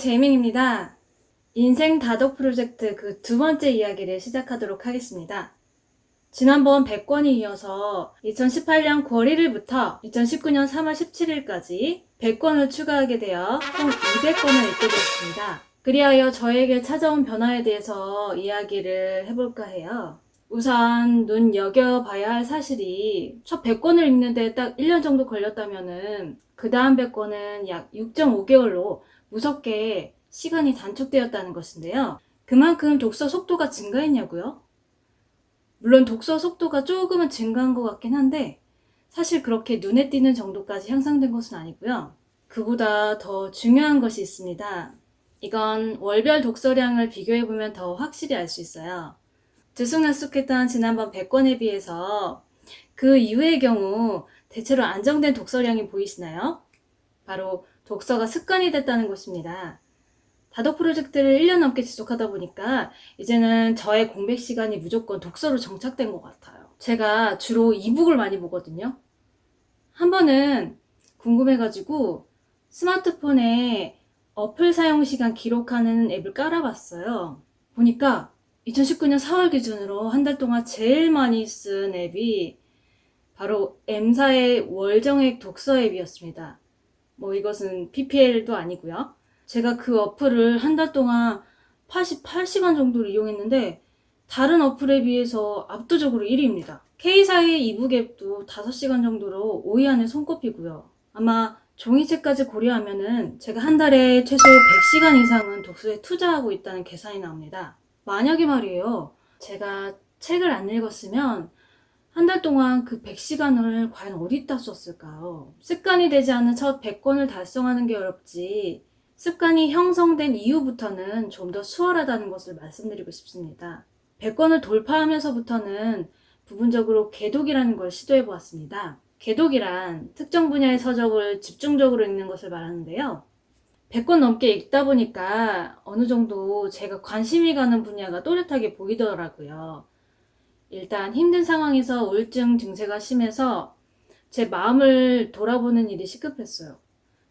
제이민입니다. 인생 다독 프로젝트 그 두 번째 이야기를 시작하도록 하겠습니다. 지난번 100권이 이어서 2018년 9월 1일부터 2019년 3월 17일까지 100권을 추가하게 되어 총 200권을 읽게 되었습니다. 그리하여 저에게 찾아온 변화에 대해서 이야기를 해볼까 해요. 우선 눈여겨봐야 할 사실이 첫 100권을 읽는데 딱 1년 정도 걸렸다면은 그 다음 100권은 약 6.5개월로 무섭게 시간이 단축되었다는 것인데요. 그만큼 독서 속도가 증가했냐고요? 물론 독서 속도가 조금은 증가한 것 같긴 한데 사실 그렇게 눈에 띄는 정도까지 향상된 것은 아니고요. 그보다 더 중요한 것이 있습니다. 이건 월별 독서량을 비교해보면 더 확실히 알 수 있어요. 들쑥날쑥했던 지난번 100권에 비해서 그 이후의 경우 대체로 안정된 독서량이 보이시나요? 바로 독서가 습관이 됐다는 것입니다. 다독 프로젝트를 1년 넘게 지속하다 보니까 이제는 저의 공백 시간이 무조건 독서로 정착된 것 같아요. 제가 주로 이북을 많이 보거든요. 한 번은 궁금해가지고 스마트폰에 어플 사용 시간 기록하는 앱을 깔아봤어요. 보니까 2019년 4월 기준으로 한 달 동안 제일 많이 쓴 앱이 바로 M사의 월정액 독서 앱이었습니다. 이것은 PPL도 아니고요. 제가 그 어플을 한 달 동안 88시간 정도를 이용했는데 다른 어플에 비해서 압도적으로 1위입니다. K사의 이북 앱도 5시간 정도로 5위 안에 손꼽히고요. 아마 종이책까지 고려하면은 제가 한 달에 최소 100시간 이상은 독서에 투자하고 있다는 계산이 나옵니다. 만약에 말이에요, 제가 책을 안 읽었으면 한 달 동안 그 100시간을 과연 어디다 썼을까요? 습관이 되지 않은 첫 100권을 달성하는 게 어렵지, 습관이 형성된 이후부터는 좀 더 수월하다는 것을 말씀드리고 싶습니다. 100권을 돌파하면서부터는 부분적으로 개독이라는 걸 시도해 보았습니다. 개독이란 특정 분야의 서적을 집중적으로 읽는 것을 말하는데요. 100권 넘게 읽다 보니까 어느 정도 제가 관심이 가는 분야가 또렷하게 보이더라고요. 일단 힘든 상황에서 우울증 증세가 심해서 제 마음을 돌아보는 일이 시급했어요.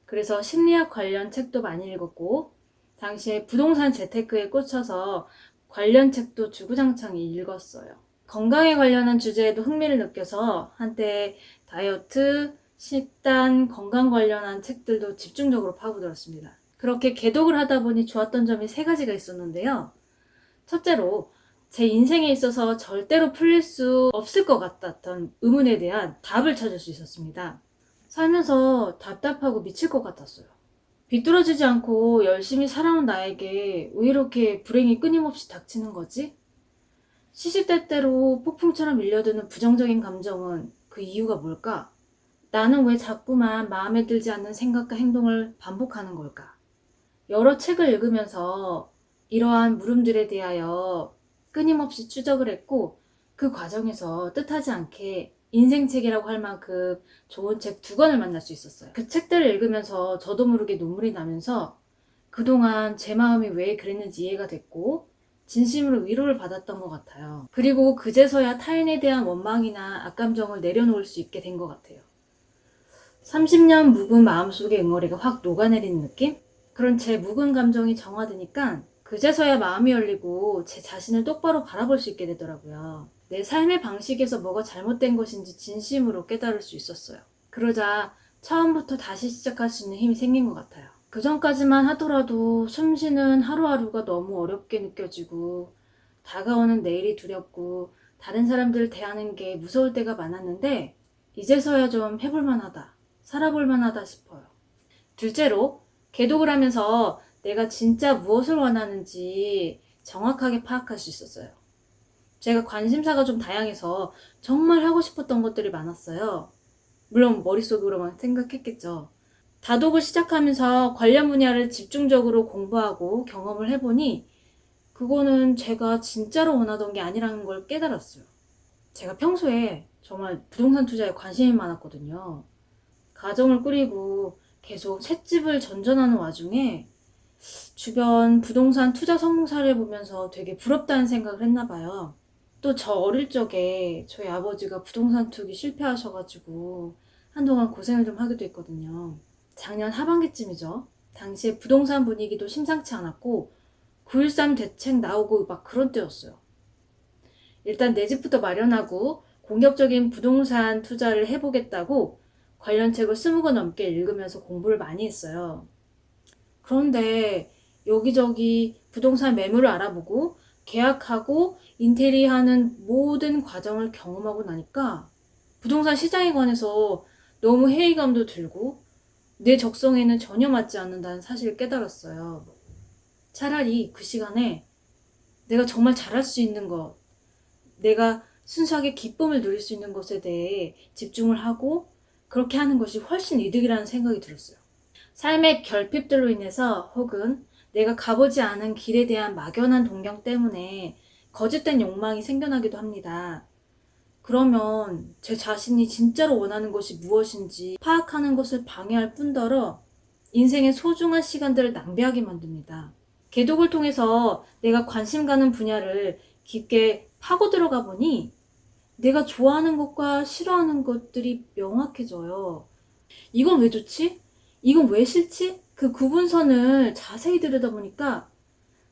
그래서 심리학 관련 책도 많이 읽었고, 당시에 부동산 재테크에 꽂혀서 관련 책도 주구장창 읽었어요. 건강에 관련한 주제에도 흥미를 느껴서 한때 다이어트, 식단, 건강 관련한 책들도 집중적으로 파고들었습니다. 그렇게 개독을 하다 보니 좋았던 점이 3가지가 있었는데요. 첫째로, 제 인생에 있어서 절대로 풀릴 수 없을 것 같았던 의문에 대한 답을 찾을 수 있었습니다. 살면서 답답하고 미칠 것 같았어요. 비뚤어지지 않고 열심히 살아온 나에게 왜 이렇게 불행이 끊임없이 닥치는 거지? 시시때때로 폭풍처럼 밀려드는 부정적인 감정은 그 이유가 뭘까? 나는 왜 자꾸만 마음에 들지 않는 생각과 행동을 반복하는 걸까? 여러 책을 읽으면서 이러한 물음들에 대하여 끊임없이 추적을 했고, 그 과정에서 뜻하지 않게 인생책이라고 할 만큼 좋은 책 2권을 만날 수 있었어요. 그 책들을 읽으면서 저도 모르게 눈물이 나면서 그동안 제 마음이 왜 그랬는지 이해가 됐고 진심으로 위로를 받았던 것 같아요. 그리고 그제서야 타인에 대한 원망이나 악감정을 내려놓을 수 있게 된 것 같아요. 30년 묵은 마음속의 응어리가 확 녹아내리는 느낌? 그런 제 묵은 감정이 정화되니까 그제서야 마음이 열리고 제 자신을 똑바로 바라볼 수 있게 되더라고요. 내 삶의 방식에서 뭐가 잘못된 것인지 진심으로 깨달을 수 있었어요. 그러자 처음부터 다시 시작할 수 있는 힘이 생긴 것 같아요. 그 전까지만 하더라도 숨쉬는 하루하루가 너무 어렵게 느껴지고 다가오는 내일이 두렵고 다른 사람들을 대하는 게 무서울 때가 많았는데 이제서야 좀 해볼 만하다, 살아볼 만하다 싶어요. 둘째로, 개독을 하면서 내가 진짜 무엇을 원하는지 정확하게 파악할 수 있었어요. 제가 관심사가 좀 다양해서 정말 하고 싶었던 것들이 많았어요. 물론 머릿속으로만 생각했겠죠. 다독을 시작하면서 관련 분야를 집중적으로 공부하고 경험을 해보니 그거는 제가 진짜로 원하던 게 아니라는 걸 깨달았어요. 제가 평소에 정말 부동산 투자에 관심이 많았거든요. 가정을 꾸리고 계속 셋집을 전전하는 와중에 주변 부동산 투자 성공 사례를 보면서 되게 부럽다는 생각을 했나 봐요. 또 저 어릴 적에 저희 아버지가 부동산 투기 실패하셔가지고 한동안 고생을 좀 하기도 했거든요. 작년 하반기쯤이죠. 당시에 부동산 분위기도 심상치 않았고 9.13 대책 나오고 막 그런 때였어요. 일단 내 집부터 마련하고 공격적인 부동산 투자를 해보겠다고 관련 책을 20권 넘게 읽으면서 공부를 많이 했어요. 그런데 여기저기 부동산 매물을 알아보고 계약하고 인테리어하는 모든 과정을 경험하고 나니까 부동산 시장에 관해서 너무 회의감도 들고 내 적성에는 전혀 맞지 않는다는 사실을 깨달았어요. 차라리 그 시간에 내가 정말 잘할 수 있는 것, 내가 순수하게 기쁨을 누릴 수 있는 것에 대해 집중을 하고 그렇게 하는 것이 훨씬 이득이라는 생각이 들었어요. 삶의 결핍들로 인해서 혹은 내가 가보지 않은 길에 대한 막연한 동경 때문에 거짓된 욕망이 생겨나기도 합니다. 그러면 제 자신이 진짜로 원하는 것이 무엇인지 파악하는 것을 방해할 뿐더러 인생의 소중한 시간들을 낭비하게 만듭니다. 개독을 통해서 내가 관심 가는 분야를 깊게 파고 들어가 보니 내가 좋아하는 것과 싫어하는 것들이 명확해져요. 이건 왜 좋지? 이건 왜 싫지? 그 구분선을 자세히 들여다보니까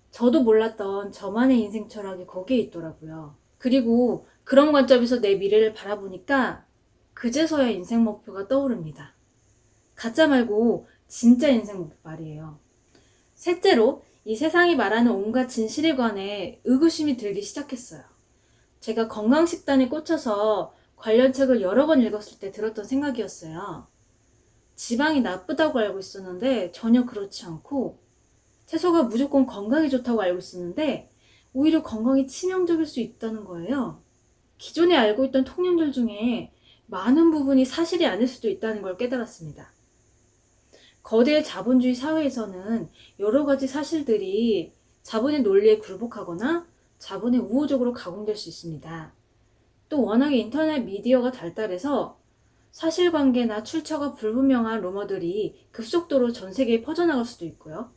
저도 몰랐던 저만의 인생 철학이 거기에 있더라고요. 그리고 그런 관점에서 내 미래를 바라보니까 그제서야 인생 목표가 떠오릅니다. 가짜 말고 진짜 인생 목표 말이에요. 셋째로 이 세상이 말하는 온갖 진실에 관해 의구심이 들기 시작했어요. 제가 건강식단에 꽂혀서 관련 책을 여러 권 읽었을 때 들었던 생각이었어요. 지방이 나쁘다고 알고 있었는데 전혀 그렇지 않고 채소가 무조건 건강에 좋다고 알고 있었는데 오히려 건강에 치명적일 수 있다는 거예요. 기존에 알고 있던 통념들 중에 많은 부분이 사실이 아닐 수도 있다는 걸 깨달았습니다. 거대 자본주의 사회에서는 여러 가지 사실들이 자본의 논리에 굴복하거나 자본에 우호적으로 가공될 수 있습니다. 또 워낙에 인터넷 미디어가 발달해서 사실관계나 출처가 불분명한 루머들이 급속도로 전 세계에 퍼져나갈 수도 있고요.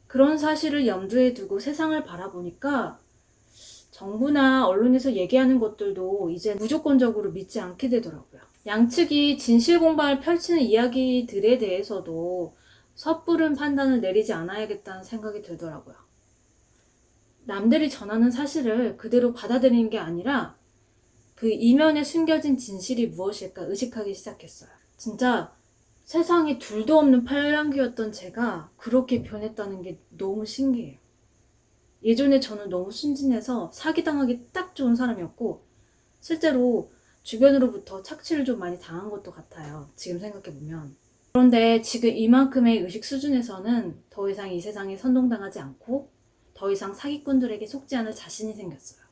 그런 사실을 염두에 두고 세상을 바라보니까 정부나 언론에서 얘기하는 것들도 이제 무조건적으로 믿지 않게 되더라고요. 양측이 진실 공방을 펼치는 이야기들에 대해서도 섣부른 판단을 내리지 않아야겠다는 생각이 들더라고요. 남들이 전하는 사실을 그대로 받아들이는 게 아니라 그 이면에 숨겨진 진실이 무엇일까 의식하기 시작했어요. 진짜 세상에 둘도 없는 팔랑귀였던 제가 그렇게 변했다는 게 너무 신기해요. 예전에 저는 너무 순진해서 사기당하기 딱 좋은 사람이었고 실제로 주변으로부터 착취를 좀 많이 당한 것도 같아요. 지금 생각해보면. 그런데 지금 이만큼의 의식 수준에서는 더 이상 이 세상에 선동당하지 않고 더 이상 사기꾼들에게 속지 않을 자신이 생겼어요.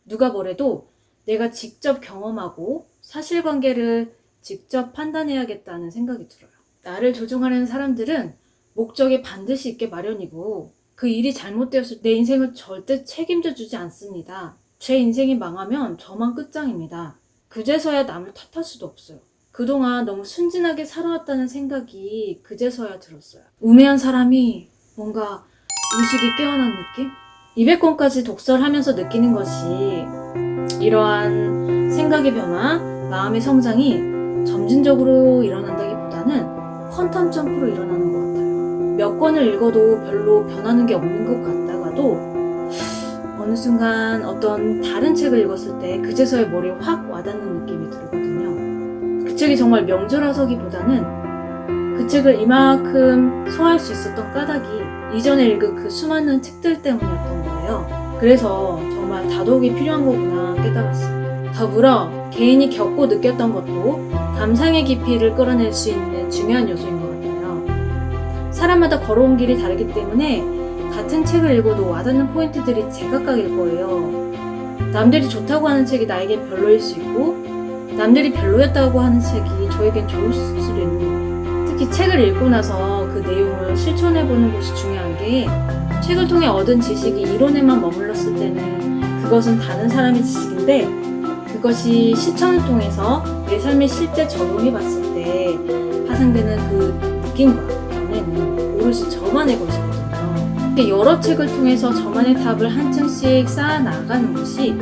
누가 뭐래도 내가 직접 경험하고 사실관계를 직접 판단해야겠다는 생각이 들어요. 나를 조종하려는 사람들은 목적에 반드시 있게 마련이고 그 일이 잘못되었을 때 내 인생을 절대 책임져 주지 않습니다. 제 인생이 망하면 저만 끝장입니다. 그제서야 남을 탓할 수도 없어요. 그동안 너무 순진하게 살아왔다는 생각이 그제서야 들었어요. 우매한 사람이 뭔가 의식이 깨어난 느낌? 200권까지 독서를 하면서 느끼는 것이 이러한 생각의 변화, 마음의 성장이 점진적으로 일어난다기보다는 퀀텀점프로 일어나는 것 같아요. 몇 권을 읽어도 별로 변하는 게 없는 것 같다가도 어느 순간 어떤 다른 책을 읽었을 때 그제서야 머리에 확 와닿는 느낌이 들거든요. 그 책이 정말 명저라서기보다는 그 책을 이만큼 소화할 수 있었던 까닭이 이전에 읽은 그 수많은 책들 때문이었던 거예요. 그래서 정말 다독이 필요한 거구나 깨달았어요. 더불어 개인이 겪고 느꼈던 것도 감상의 깊이를 끌어낼 수 있는 중요한 요소인 것 같아요. 사람마다 걸어온 길이 다르기 때문에 같은 책을 읽어도 와닿는 포인트들이 제각각일 거예요. 남들이 좋다고 하는 책이 나에겐 별로일 수 있고 남들이 별로였다고 하는 책이 저에겐 좋을 수도 있는 거예요. 특히 책을 읽고 나서 그 내용을 실천해보는 것이 중요한 게 책을 통해 얻은 지식이 이론에만 머물렀을 때는 그것은 다른 사람의 지식인데 그것이 실천을 통해서 내 삶에 실제 적용해봤을 때 파생되는 그 느낌과 변화는 오롯이 저만의 것이거든요. 여러 책을 통해서 저만의 답을 한 층씩 쌓아 나가는 것이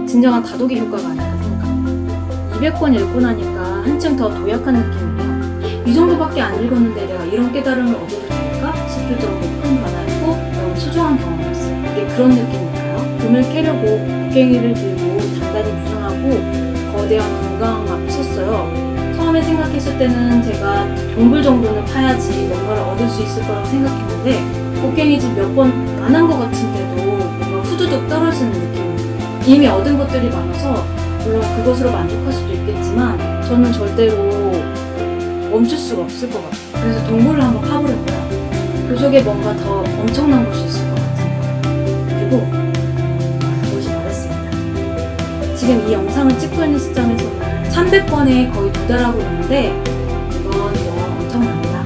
진정한 다독이 효과가 아닐까 생각합니다. 200권 읽고 나니까 한층 더 도약한 느낌이에요. 이 정도밖에 안 읽었는데 내가 이런 깨달음을 얻어도 될까 싶을 정도로 큰 변화였고 너무 소중한 경험이었어요. 이게 그런 느낌일까요? 금을 캐려고 곡괭이를 들고 단단히 무장하고 거대한 금강 앞에 섰어요. 처음에 생각했을 때는 제가 동굴 정도는 파야지 뭔가를 얻을 수 있을 거라고 생각했는데 곡괭이질 몇 번 안 한 것 같은데도 뭔가 후두둑 떨어지는 느낌이에요. 이미 얻은 것들이 많아서 물론 그것으로 만족할 수도 있겠지만 저는 절대로 멈출 수가 없을 것 같아요. 그래서 동굴을 한번 파보려고요. 그 속에 뭔가 더 엄청난 곳이 있을 것 같아요. 그리고 보지 말았습니다. 지금 이 영상을 찍고 있는 시점에서는 300번에 거의 도달하고 있는데 이건 너무 엄청납니다.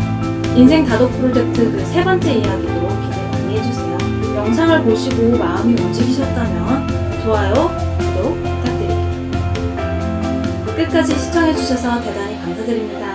인생 다독 프로젝트 그 세 번째 이야기도 기대 많이 해주세요. 영상을 보시고 마음이 움직이셨다면 좋아요, 구독 부탁드릴게요. 끝까지 시청해주셔서 대단히 감사드립니다.